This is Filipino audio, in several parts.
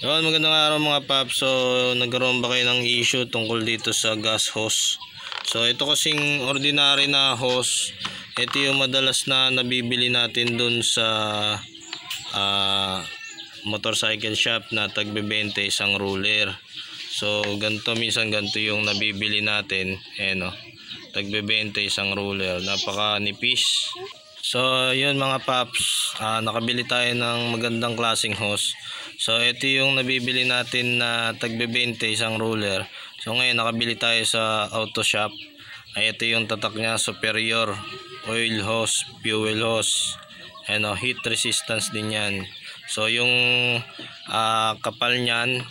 Yun, magandang araw mga paps. So, nagkaroon ba kayo ng issue tungkol dito sa gas hose? So, ito kasing ordinary na hose. Ito yung madalas na nabibili natin dun sa motorcycle shop na tagbe-20 isang ruler. So, ganito, minsan ganito yung nabibili natin. Ayan o, tagbe-20 isang ruler. Napaka nipis. So, yun mga paps, nakabili tayo ng magandang klaseng hose. So, ito yung nabibili natin na tagbe-20 isang ruler. So, ngayon nakabili tayo sa auto shop. Ay, ito yung tatak niya, superior oil hose, fuel hose. Ano, heat resistance din yan. So, yung kapal niyan,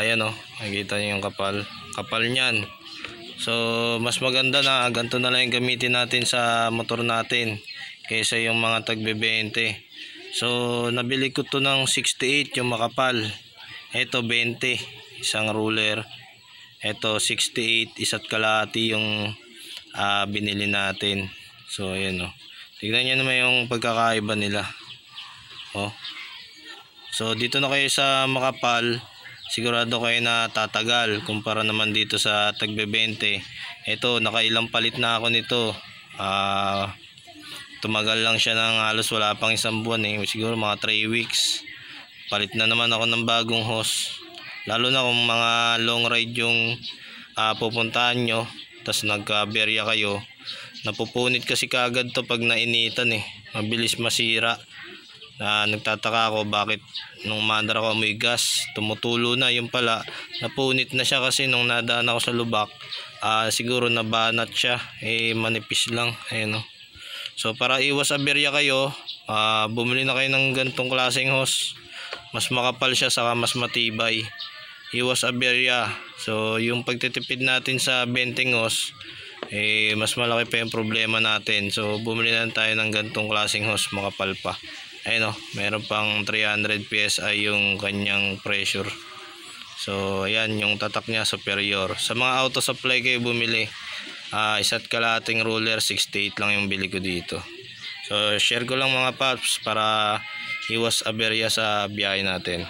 yan o, nakikita niyo yung kapal niyan. So, mas maganda na ganito na lang yung gamitin natin sa motor natin kaysa yung mga tagbe-20. So, nabili ko to ng 68 yung makapal. Ito 20 isang ruler. Ito 68 isa't kalahati yung binili natin. So, ayan o. Tignan nyo naman yung pagkakaiba nila. Oh. So, dito na kayo sa makapal, sigurado kayo na tatagal kumpara naman dito sa tagbe-20. Ito, nakailang palit na ako nito. Tumagal lang siya ng halos wala pang isang buwan eh. Siguro mga 3 weeks. Palit na naman ako ng bagong hose. Lalo na kung mga long ride yung pupuntahan nyo, tas nagka-berya kayo. Napupunit kasi kaagad to pag nainitan eh. Mabilis masira. Nagtataka ako bakit nung mandar ako amoy gas, tumutulo na. Yung pala, napunit na siya kasi nung nadaan ako sa lubak, siguro nabanat siya. Manipis lang. Ayan o. So, para iwas aberya kayo, bumili na kayo ng ganitong klaseng hose. Mas makapal siya, saka mas matibay. Iwas aberya. So, yung pagtitipid natin sa benting hose, mas malaki pa yung problema natin. So, bumili na tayo ng ganitong klaseng hose, makapal pa. Ayun o, meron pang 300 PSI yung kanyang pressure. So, ayan yung tatak niya, superior. Sa mga auto supply kayo bumili, isa't kalahating ruler, 68 lang yung bili ko dito. So, share ko lang mga paps para iwas aberya sa biyahe natin.